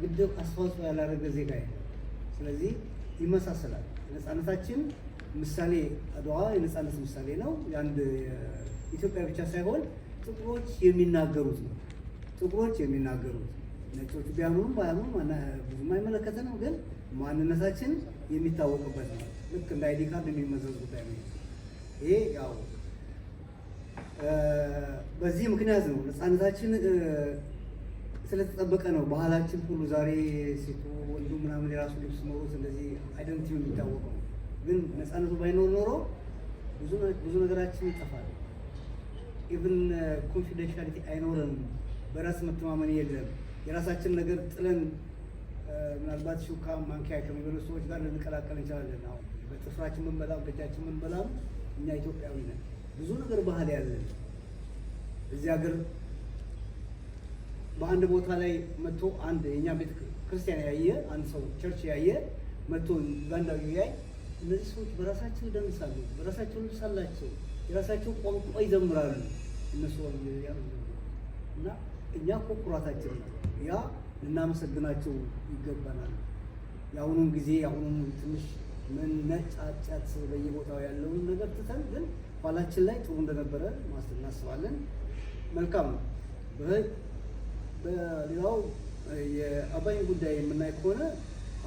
ግድብ አስተዋጽኦ ያላደረገ ዜጋ የለም። ስለዚህ ይመሳሰላል። ነፃነታችን ምሳሌ አድዋ የነፃነት ምሳሌ ነው። የአንድ ኢትዮጵያ ብቻ ሳይሆን ጥቁሮች የሚናገሩት ነው። ጥቁሮች የሚናገሩት ነጮች ቢያምኑም ባያምኑም ብዙም አይመለከተንም፣ ግን ማንነታችን የሚታወቅበት ነው። ልክ እንደ አይዲ ካርድ የሚመዘዝ ጉዳይ ነው። ይሄ ያው በዚህ ምክንያት ነው ነፃነታችን ስለተጠበቀ ነው። ባህላችን ሁሉ ዛሬ ሴቱ ወንዱ ምናምን የራሱ ልብስ ኖሮት እንደዚህ አይደንቲቲው የሚታወቀው። ግን ነፃነቱ ባይኖር ኖሮ ብዙ ነገራችን ይጠፋል። ኢቭን ኮንፊደንሻሊቲ አይኖርም። በራስ መተማመን የለም። የራሳችን ነገር ጥለን ምናልባት ሹካ ማንኪያ ከሚበሉ ሰዎች ጋር ልንቀላቀል እንችላለን። አሁን በጥፍራችን ምንበላም በእጃችን ምንበላም እኛ ኢትዮጵያዊ ነን። ብዙ ነገር ባህል ያለን እዚህ ሀገር በአንድ ቦታ ላይ መጥቶ አንድ የኛ ቤተ ክርስቲያን ያየ አንድ ሰው ቸርች ያየ መጥቶ ኡጋንዳዊ ያይ እነዚህ ሰዎች በራሳቸው ይደንሳሉ፣ በራሳቸው ልብስ አላቸው፣ የራሳቸው ቋንቋ ይዘምራሉ። እነሱ እና እኛ እኮ ኩራታችን ነው። ያ ልናመሰግናቸው ይገባናል። የአሁኑን ጊዜ የአሁኑን ትንሽ መነጫጫት በየቦታው ያለውን ነገር ትተን ግን ኋላችን ላይ ጥሩ እንደነበረ እናስባለን። መልካም ነው። በሌላው የአባይን ጉዳይ የምናይ ከሆነ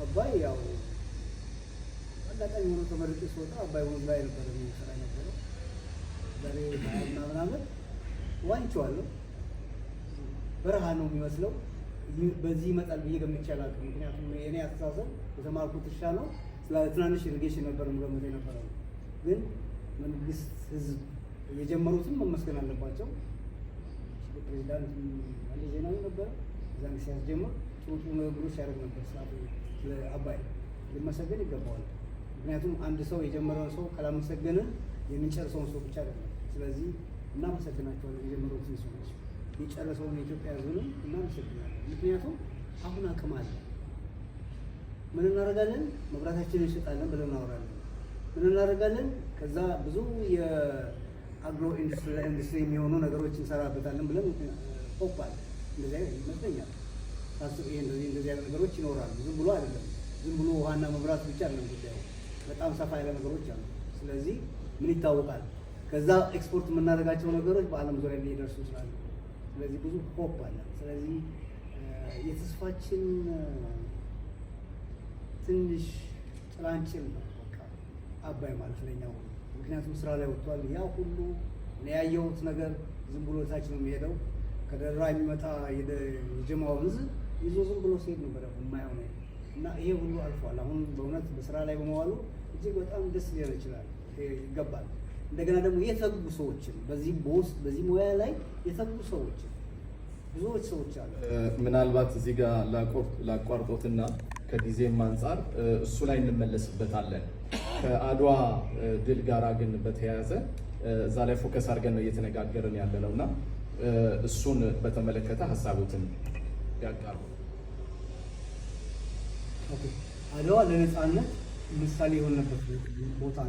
አባይ ያው አጋጣሚ ሆኖ ተመርጬ ስወጣ አባይ ወንዝ ላይ ነበረ የሚሰራ ነበረው። ዛሬ ምናምን ዓመት ዋኝቼዋለሁ። በረሃ ነው የሚመስለው። በዚህ ይመጣል ብዬ ገምቼ አላውቅም። ምክንያቱም የኔ አስተሳሰብ የተማርኩት እርሻ ነው። ስለ ትናንሽ ኢሪጌሽን ነበር ገምቴ የነበረው። ግን መንግስት፣ ህዝብ የጀመሩትም መመስገን አለባቸው። ፕሬዚዳንት መለስ ዜናዊ ነበረ እዛን ሲያስጀምር ጥሩ ጥሩ ነገሮች ያደርግ ነበር። ሰዓቱ ለአባይ ሊመሰገን ይገባዋል። ምክንያቱም አንድ ሰው የጀመረውን ሰው ካላመሰገንን የምንጨርሰውን ሰው ብቻ አይደለም። ስለዚህ እናመሰግናቸዋለን የጀመሩትን ሰዎች፣ የጨረሰውን የኢትዮጵያ ህዝብንም እናመሰግናለን። ምክንያቱም አሁን አቅም አለ። ምን እናደርጋለን? መብራታችንን እንሸጣለን ብለን እናወራለን። ምን እናደርጋለን? ከዛ ብዙ የአግሮ ኢንዱስትሪ የሚሆኑ ነገሮች እንሰራበታለን ብለን ሆፓል። እንደዚህ አይነት ይመስለኛል። እንደዚህ አይነት ነገሮች ይኖራሉ። ዝም ብሎ አይደለም። ዝም ብሎ ውሃና መብራት ብቻ አይደለም ጉዳዩ። በጣም ሰፋ ያለ ነገሮች አሉ። ስለዚህ ምን ይታወቃል? ከዛ ኤክስፖርት የምናደርጋቸው ነገሮች በዓለም ዙሪያ ሊደርሱ ይችላሉ። ስለዚህ ብዙ ሆፕ አለ። ስለዚህ የተስፋችን ትንሽ ጭላንጭል ነው በቃ አባይ ማለት ለኛው። ምክንያቱም ስራ ላይ ወጥቷል። ያ ሁሉ ያየሁት ነገር ዝም ብሎ ታች ነው የሚሄደው። ከደራ የሚመጣ የጀማ ወንዝ ይዞ ዝም ብሎ ሲሄድ ነበር የማየው ነው። እና ይሄ ሁሉ አልፏል። አሁን በእውነት በስራ ላይ በመዋሉ እጅግ በጣም ደስ ሊሆን ይችላል ይገባል። እንደገና ደግሞ የተጉ ሰዎችን በዚህ ሙያ ላይ የተጉ ሰዎችን ብዙዎች ሰዎች አሉ። ምናልባት እዚህ ጋር ላቋርጦትና ከጊዜም አንጻር እሱ ላይ እንመለስበታለን። ከአድዋ ድል ጋራ ግን በተያያዘ እዛ ላይ ፎከስ አድርገን ነው እየተነጋገርን ያለነው እና እሱን በተመለከተ ሀሳቦትን ያጋሩ። አድዋ ለነፃነት ምሳሌ የሆነበት ቦታ ነው።